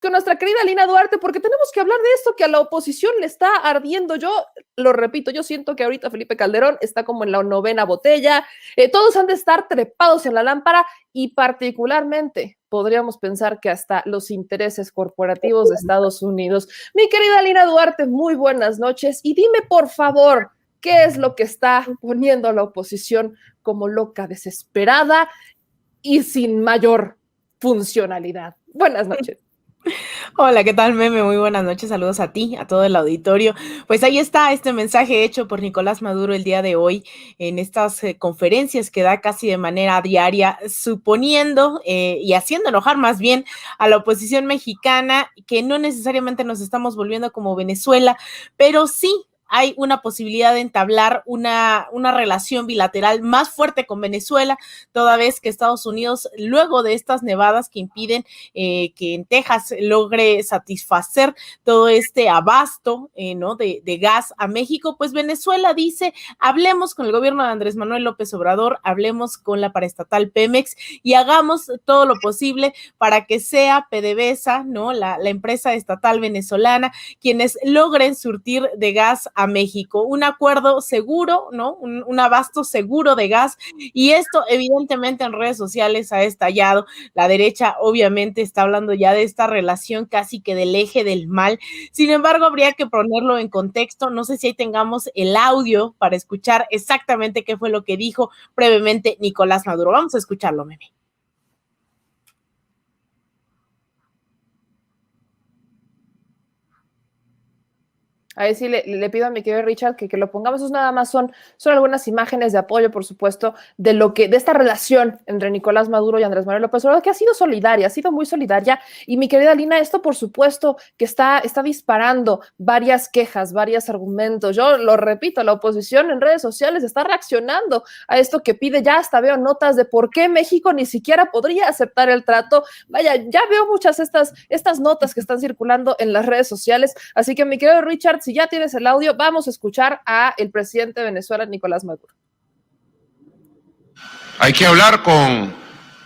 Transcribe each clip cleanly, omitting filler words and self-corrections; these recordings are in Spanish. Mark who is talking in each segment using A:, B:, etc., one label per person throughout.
A: con nuestra querida Lina Duarte, porque tenemos que hablar de esto que a la oposición le está ardiendo. Yo lo repito, yo siento que ahorita Felipe Calderón está como en la 9ª botella, todos han de estar trepados en la lámpara y particularmente podríamos pensar que hasta los intereses corporativos de Estados Unidos. Mi querida Lina Duarte, muy buenas noches y dime por favor, ¿qué es lo que está poniendo a la oposición como loca, desesperada y sin mayor funcionalidad? Buenas noches.
B: Hola, ¿qué tal, Meme? Muy buenas noches, saludos a ti, a todo el auditorio. Pues ahí está este mensaje hecho por Nicolás Maduro el día de hoy en estas conferencias que da casi de manera diaria, suponiendo y haciendo enojar más bien a la oposición mexicana, que no necesariamente nos estamos volviendo como Venezuela, pero sí hay una posibilidad de entablar una relación bilateral más fuerte con Venezuela, toda vez que Estados Unidos, luego de estas nevadas que impiden que en Texas logre satisfacer todo este abasto ¿no? de gas a México, pues Venezuela dice, hablemos con el gobierno de Andrés Manuel López Obrador, hablemos con la paraestatal Pemex y hagamos todo lo posible para que sea PDVSA, ¿no? la empresa estatal venezolana, quienes logren surtir de gas a México, un acuerdo seguro, ¿no? Un abasto seguro de gas, y esto evidentemente en redes sociales ha estallado. La derecha obviamente está hablando ya de esta relación casi que del eje del mal. Sin embargo, habría que ponerlo en contexto. No sé si ahí tengamos el audio para escuchar exactamente qué fue lo que dijo brevemente Nicolás Maduro. Vamos a escucharlo, Meme.
A: Ahí sí le pido a mi querido Richard que lo pongamos. Eso nada más son algunas imágenes de apoyo, por supuesto, de esta relación entre Nicolás Maduro y Andrés Manuel López Obrador, que ha sido solidaria, ha sido muy solidaria. Y mi querida Lina, esto por supuesto que está disparando varias quejas, varios argumentos. Yo lo repito, la oposición en redes sociales está reaccionando a esto que pide. Ya hasta veo notas de por qué México ni siquiera podría aceptar el trato. Vaya, ya veo muchas estas notas que están circulando en las redes sociales. Así que mi querido Richard, si ya tienes el audio, vamos a escuchar a el presidente de Venezuela, Nicolás Maduro.
C: Hay que hablar con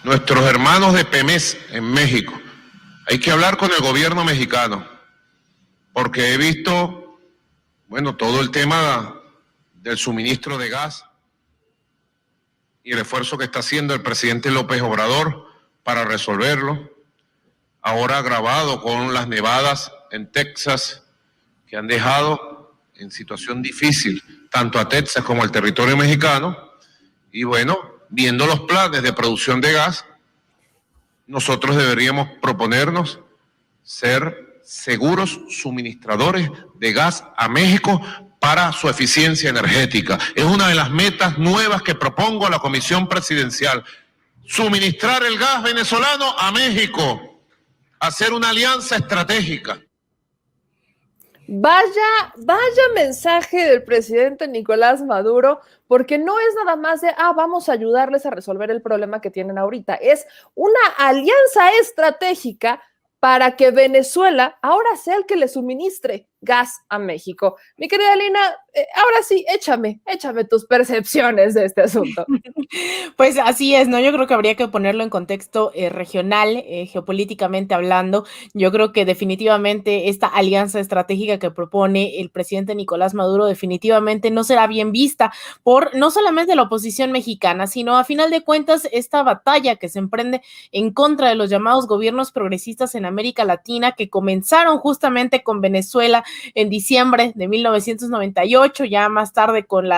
C: nuestros hermanos de Pemex en México. Hay que hablar con el gobierno mexicano, porque he visto, todo el tema del suministro de gas y el esfuerzo que está haciendo el presidente López Obrador para resolverlo, ahora agravado con las nevadas en Texas, que han dejado en situación difícil tanto a Texas como al territorio mexicano. Y viendo los planes de producción de gas, nosotros deberíamos proponernos ser seguros suministradores de gas a México para su eficiencia energética. Es una de las metas nuevas que propongo a la Comisión Presidencial: suministrar el gas venezolano a México, hacer una alianza estratégica.
A: Vaya mensaje del presidente Nicolás Maduro, porque no es nada más de, vamos a ayudarles a resolver el problema que tienen ahorita. Es una alianza estratégica para que Venezuela ahora sea el que le suministre gas a México. Mi querida Lina, ahora sí, échame tus percepciones de este asunto.
B: Pues así es, ¿no? Yo creo que habría que ponerlo en contexto regional, geopolíticamente hablando. Yo creo que definitivamente esta alianza estratégica que propone el presidente Nicolás Maduro definitivamente no será bien vista por no solamente la oposición mexicana, sino a final de cuentas esta batalla que se emprende en contra de los llamados gobiernos progresistas en América Latina, que comenzaron justamente con Venezuela en diciembre de 1998, ya más tarde con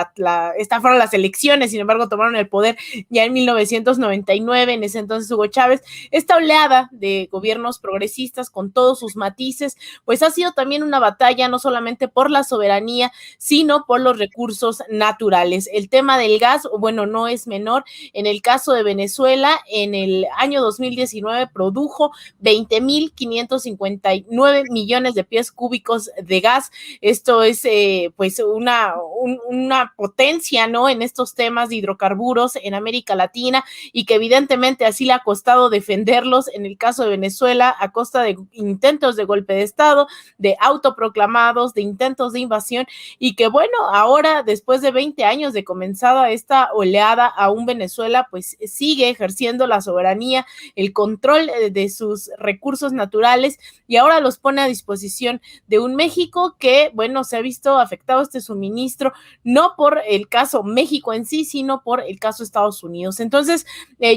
B: estas fueron las elecciones, sin embargo tomaron el poder ya en 1999, en ese entonces Hugo Chávez. Esta oleada de gobiernos progresistas con todos sus matices, pues ha sido también una batalla no solamente por la soberanía, sino por los recursos naturales. El tema del gas, no es menor. En el caso de Venezuela, en el año 2019 produjo 20,559 millones de pies cúbicos de gas. Esto es pues una potencia, ¿no?, en estos temas de hidrocarburos en América Latina, y que evidentemente así le ha costado defenderlos en el caso de Venezuela a costa de intentos de golpe de Estado, de autoproclamados, de intentos de invasión, y que bueno, ahora después de 20 años de comenzada esta oleada, aún Venezuela pues sigue ejerciendo la soberanía, el control de sus recursos naturales, y ahora los pone a disposición de un México que, bueno, se ha visto afectado este suministro, no por el caso México en sí, sino por el caso Estados Unidos. Entonces,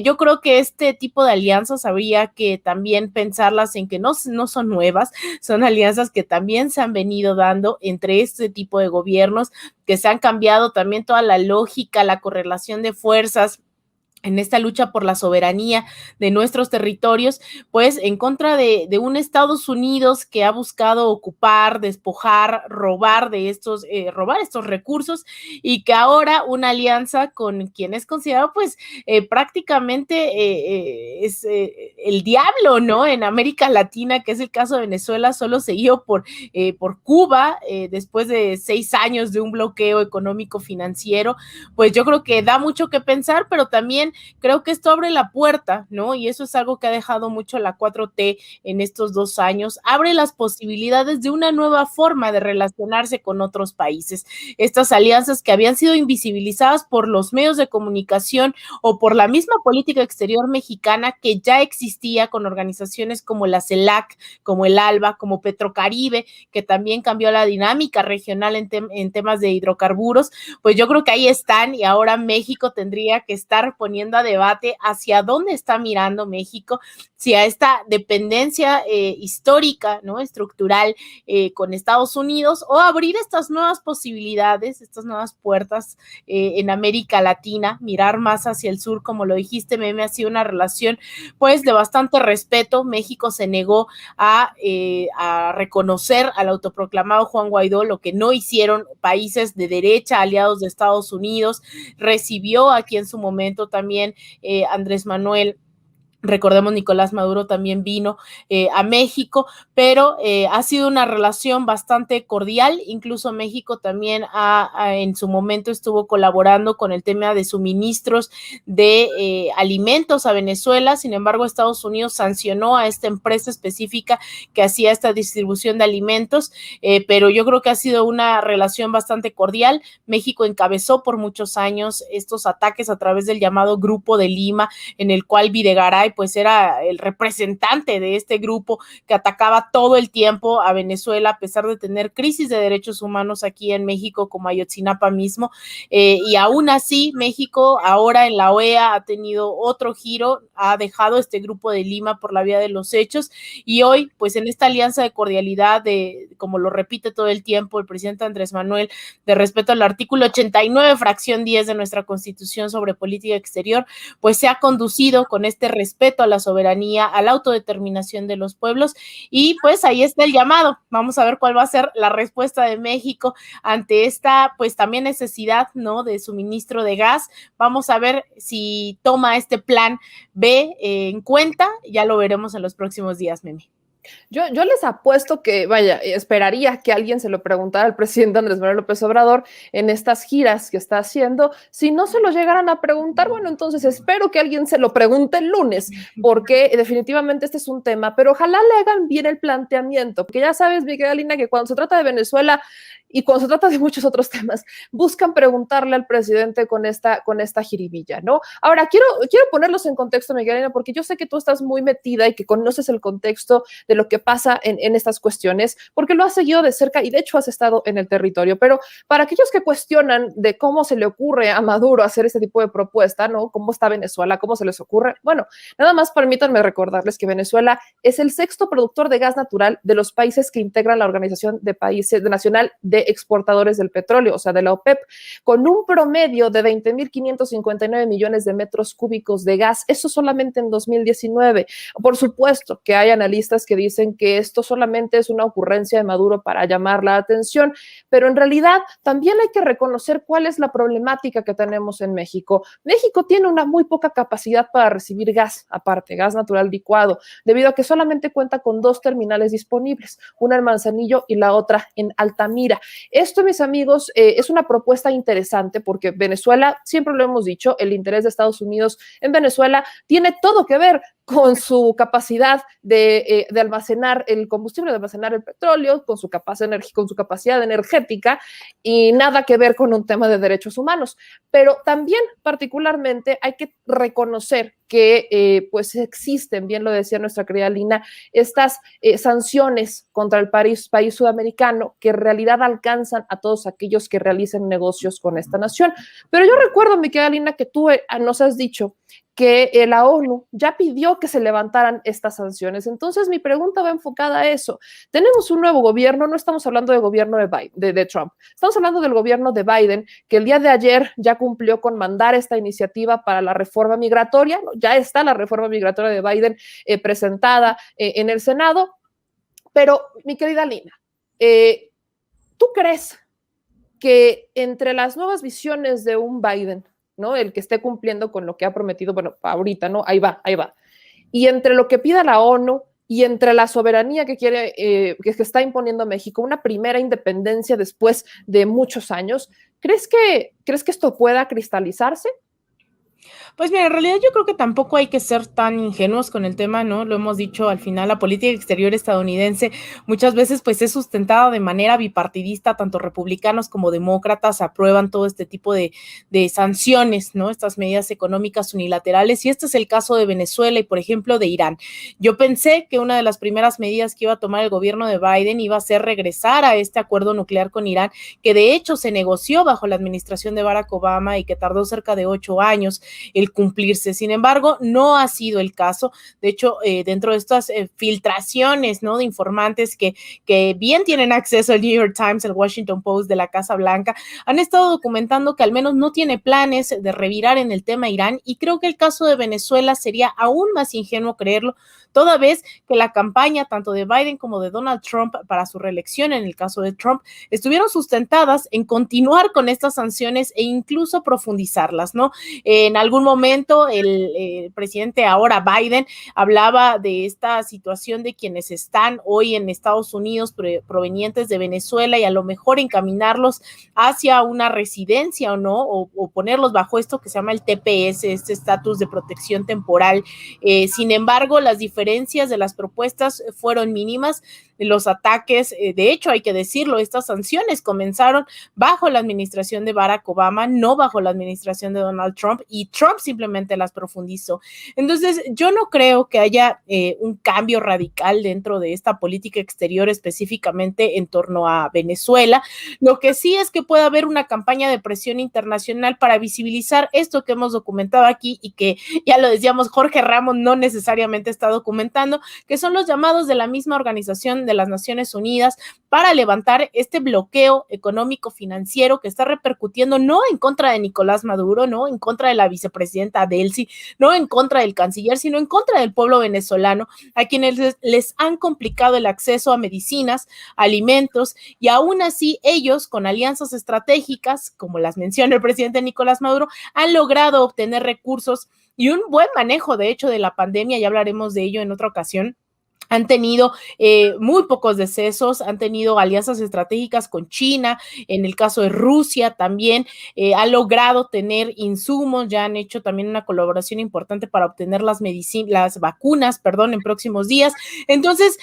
B: yo creo que este tipo de alianzas habría que también pensarlas en que no son nuevas, son alianzas que también se han venido dando entre este tipo de gobiernos, que se han cambiado también toda la lógica, la correlación de fuerzas en esta lucha por la soberanía de nuestros territorios, pues en contra de un Estados Unidos que ha buscado ocupar, despojar, robar estos recursos, y que ahora una alianza con quien es considerado pues prácticamente es el diablo, ¿no?, en América Latina, que es el caso de Venezuela, solo seguido por Cuba, después de 6 años de un bloqueo económico financiero. Pues yo creo que da mucho que pensar, pero también creo que esto abre la puerta, ¿no? Y eso es algo que ha dejado mucho la 4T en estos 2 años, abre las posibilidades de una nueva forma de relacionarse con otros países. Estas alianzas que habían sido invisibilizadas por los medios de comunicación o por la misma política exterior mexicana, que ya existía con organizaciones como la CELAC, como el ALBA, como Petrocaribe, que también cambió la dinámica regional en temas de hidrocarburos. Pues yo creo que ahí están, y ahora México tendría que estar poniendo a debate hacia dónde está mirando México, si a esta dependencia histórica, ¿no?, estructural con Estados Unidos, o abrir estas nuevas posibilidades, estas nuevas puertas en América Latina, mirar más hacia el sur. Como lo dijiste, Meme, ha sido una relación pues de bastante respeto. México se negó a reconocer al autoproclamado Juan Guaidó, lo que no hicieron países de derecha aliados de Estados Unidos. Recibió aquí en su momento también Andrés Manuel. Recordemos, Nicolás Maduro también vino a México, pero ha sido una relación bastante cordial. Incluso México también en su momento estuvo colaborando con el tema de suministros de alimentos a Venezuela. Sin embargo, Estados Unidos sancionó a esta empresa específica que hacía esta distribución de alimentos, pero yo creo que ha sido una relación bastante cordial. México encabezó por muchos años estos ataques a través del llamado Grupo de Lima, en el cual Videgaray pues era el representante de este grupo que atacaba todo el tiempo a Venezuela, a pesar de tener crisis de derechos humanos aquí en México, como Ayotzinapa mismo, y aún así México ahora en la OEA ha tenido otro giro, ha dejado este Grupo de Lima por la vía de los hechos, y hoy pues en esta alianza de cordialidad, como lo repite todo el tiempo el presidente Andrés Manuel, de respeto al artículo 89, fracción 10 de nuestra Constitución sobre política exterior, pues se ha conducido con este respeto a la soberanía, a la autodeterminación de los pueblos, y pues ahí está el llamado. Vamos a ver cuál va a ser la respuesta de México ante esta pues también necesidad, ¿no?, de suministro de gas. Vamos a ver si toma este plan B en cuenta, ya lo veremos en los próximos días, Meme.
A: Yo les apuesto que, vaya, esperaría que alguien se lo preguntara al presidente Andrés Manuel López Obrador en estas giras que está haciendo. Si no se lo llegaran a preguntar, bueno, entonces espero que alguien se lo pregunte el lunes, porque definitivamente este es un tema, pero ojalá le hagan bien el planteamiento, porque ya sabes, Miguelina, que cuando se trata de Venezuela y cuando se trata de muchos otros temas, buscan preguntarle al presidente con esta jiribilla, ¿no? Ahora, quiero ponerlos en contexto, Miguelina, porque yo sé que tú estás muy metida y que conoces el contexto de lo que pasa en estas cuestiones, porque lo has seguido de cerca y de hecho has estado en el territorio, pero para aquellos que cuestionan de cómo se le ocurre a Maduro hacer este tipo de propuesta, ¿no? ¿Cómo está Venezuela? ¿Cómo se les ocurre? Bueno, nada más permítanme recordarles que Venezuela es el 6º productor de gas natural de los países que integran la Organización Nacional de de exportadores del petróleo, o sea, de la OPEP, con un promedio de 20.559 millones de metros cúbicos de gas, eso solamente en 2019. Por supuesto que hay analistas que dicen que esto solamente es una ocurrencia de Maduro para llamar la atención, pero en realidad también hay que reconocer cuál es la problemática que tenemos en México. México tiene una muy poca capacidad para recibir gas, aparte, gas natural licuado, debido a que solamente cuenta con 2 terminales disponibles, una en Manzanillo y la otra en Altamira. Esto, mis amigos, es una propuesta interesante porque Venezuela, siempre lo hemos dicho, el interés de Estados Unidos en Venezuela tiene todo que ver con su capacidad de almacenar el combustible, de almacenar el petróleo, con su capacidad energética y nada que ver con un tema de derechos humanos. Pero también particularmente hay que reconocer que pues existen, bien lo decía nuestra querida Lina, estas sanciones contra el país sudamericano que en realidad alcanzan a todos aquellos que realicen negocios con esta nación. Pero yo recuerdo, mi querida Lina, que tú nos has dicho que la ONU ya pidió que se levantaran estas sanciones. Entonces, mi pregunta va enfocada a eso. Tenemos un nuevo gobierno, no estamos hablando del gobierno de Trump, estamos hablando del gobierno de Biden, que el día de ayer ya cumplió con mandar esta iniciativa para la reforma migratoria, ¿no? Ya está la reforma migratoria de Biden presentada en el Senado, pero, mi querida Lina, ¿tú crees que entre las nuevas visiones de un Biden, ¿no? El que esté cumpliendo con lo que ha prometido, bueno, ahorita, ¿no? Ahí va. Y entre lo que pida la ONU y entre la soberanía que quiere, que está imponiendo México, una primera independencia después de muchos años, ¿crees que esto pueda cristalizarse?
B: Pues mira, en realidad yo creo que tampoco hay que ser tan ingenuos con el tema, ¿no? Lo hemos dicho, al final la política exterior estadounidense muchas veces pues es sustentada de manera bipartidista, tanto republicanos como demócratas aprueban todo este tipo de sanciones, ¿no? Estas medidas económicas unilaterales, y este es el caso de Venezuela y por ejemplo de Irán. Yo pensé que una de las primeras medidas que iba a tomar el gobierno de Biden iba a ser regresar a este acuerdo nuclear con Irán, que de hecho se negoció bajo la administración de Barack Obama y que tardó cerca de 8 años el cumplirse. Sin embargo, no ha sido el caso. De hecho, dentro de estas filtraciones, ¿no?, de informantes que bien tienen acceso al New York Times, el Washington Post de la Casa Blanca, han estado documentando que al menos no tiene planes de revirar en el tema Irán, y creo que el caso de Venezuela sería aún más ingenuo creerlo, toda vez que la campaña tanto de Biden como de Donald Trump para su reelección, en el caso de Trump, estuvieron sustentadas en continuar con estas sanciones e incluso profundizarlas, ¿no? En algún momento el presidente ahora Biden hablaba de esta situación de quienes están hoy en Estados Unidos provenientes de Venezuela y a lo mejor encaminarlos hacia una residencia o no, o ponerlos bajo esto que se llama el TPS, este estatus de protección temporal. Sin embargo, las diferencias de las propuestas fueron mínimas. Los ataques, de hecho hay que decirlo, estas sanciones comenzaron bajo la administración de Barack Obama, no bajo la administración de Donald Trump, y Trump simplemente las profundizó. Entonces yo no creo que haya un cambio radical dentro de esta política exterior, específicamente en torno a Venezuela. Lo que sí es que puede haber una campaña de presión internacional para visibilizar esto que hemos documentado aquí y que ya lo decíamos, Jorge Ramos no necesariamente está documentando, que son los llamados de la misma Organización de las Naciones Unidas para levantar este bloqueo económico financiero que está repercutiendo no en contra de Nicolás Maduro, no en contra de la vicepresidenta Delcy, no en contra del canciller, sino en contra del pueblo venezolano, a quienes les han complicado el acceso a medicinas, alimentos, y aún así ellos, con alianzas estratégicas, como las menciona el presidente Nicolás Maduro, han logrado obtener recursos y un buen manejo, de hecho, de la pandemia. Ya hablaremos de ello en otra ocasión. Han tenido muy pocos decesos, han tenido alianzas estratégicas con China, en el caso de Rusia también, han logrado tener insumos, ya han hecho también una colaboración importante para obtener las vacunas, en próximos días. Entonces,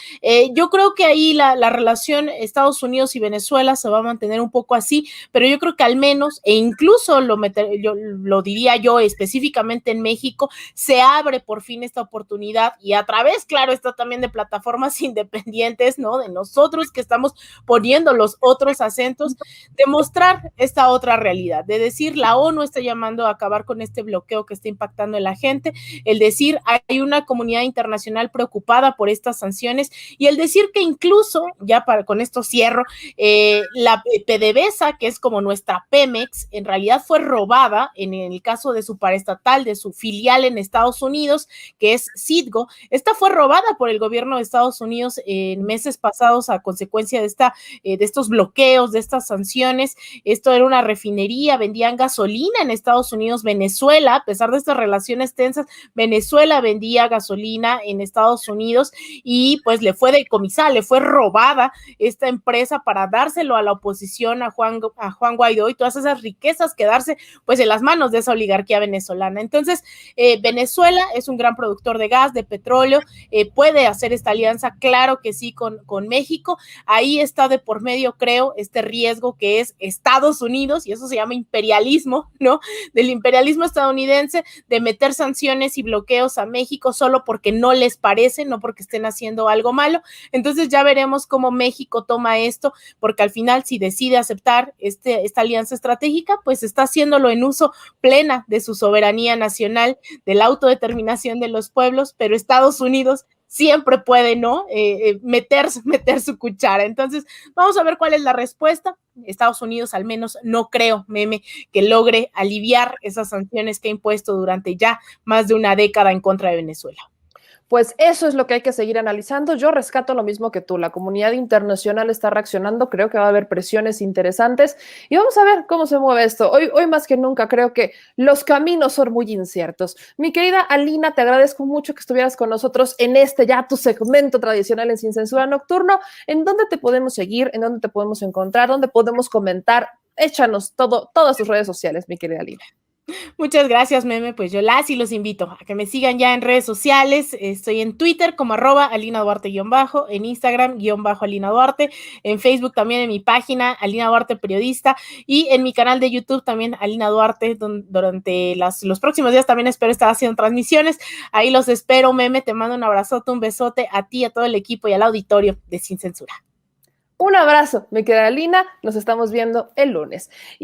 B: yo creo que ahí la relación Estados Unidos y Venezuela se va a mantener un poco así, pero yo creo que al menos, e incluso lo diría yo específicamente en México, se abre por fin esta oportunidad, y a través, claro, está también de de plataformas independientes, ¿no? De nosotros que estamos poniendo los otros acentos, de mostrar esta otra realidad, de decir la ONU está llamando a acabar con este bloqueo que está impactando en la gente, el decir hay una comunidad internacional preocupada por estas sanciones y el decir que incluso, ya con esto cierro, la PDVSA, que es como nuestra Pemex, en realidad fue robada en el caso de su paraestatal, de su filial en Estados Unidos, que es Citgo. Esta fue robada por el gobierno de Estados Unidos en meses pasados a consecuencia de estos bloqueos, de estas sanciones. Esto era una refinería, vendían gasolina en Estados Unidos. Venezuela, a pesar de estas relaciones tensas, Venezuela vendía gasolina en Estados Unidos y pues le fue decomisada, le fue robada esta empresa para dárselo a la oposición, a Juan Guaidó, y todas esas riquezas quedarse pues en las manos de esa oligarquía venezolana. Entonces, Venezuela es un gran productor de gas, de petróleo, puede hacer esta alianza, claro que sí, con México. Ahí está de por medio, creo, este riesgo que es Estados Unidos, y eso se llama imperialismo, ¿no? Del imperialismo estadounidense, de meter sanciones y bloqueos a México solo porque no les parece, no porque estén haciendo algo malo. Entonces ya veremos cómo México toma esto, porque al final si decide aceptar esta alianza estratégica, pues está haciéndolo en uso plena de su soberanía nacional, de la autodeterminación de los pueblos, pero Estados Unidos siempre puede, ¿no? Meter su cuchara. Entonces, vamos a ver cuál es la respuesta. Estados Unidos, al menos, no creo, Meme, que logre aliviar esas sanciones que ha impuesto durante ya más de una década en contra de Venezuela.
A: Pues eso es lo que hay que seguir analizando. Yo rescato lo mismo que tú. La comunidad internacional está reaccionando. Creo que va a haber presiones interesantes y vamos a ver cómo se mueve esto. Hoy más que nunca creo que los caminos son muy inciertos. Mi querida Alina, te agradezco mucho que estuvieras con nosotros en ya tu segmento tradicional en Sin Censura Nocturno. ¿En dónde te podemos seguir? ¿En dónde te podemos encontrar? ¿Dónde podemos comentar? Échanos todas tus redes sociales, mi querida Alina.
B: Muchas gracias, Meme. Pues yo los invito a que me sigan ya en redes sociales. Estoy en Twitter como @Alina Duarte _, en Instagram _Alina Duarte, en Facebook también en mi página Alina Duarte Periodista y en mi canal de YouTube también Alina Duarte, durante los próximos días también espero estar haciendo transmisiones. Ahí los espero, Meme. Te mando un abrazote, un besote a ti, a todo el equipo y al auditorio de Sin Censura.
A: Un abrazo, mi querida Alina. Nos estamos viendo el lunes.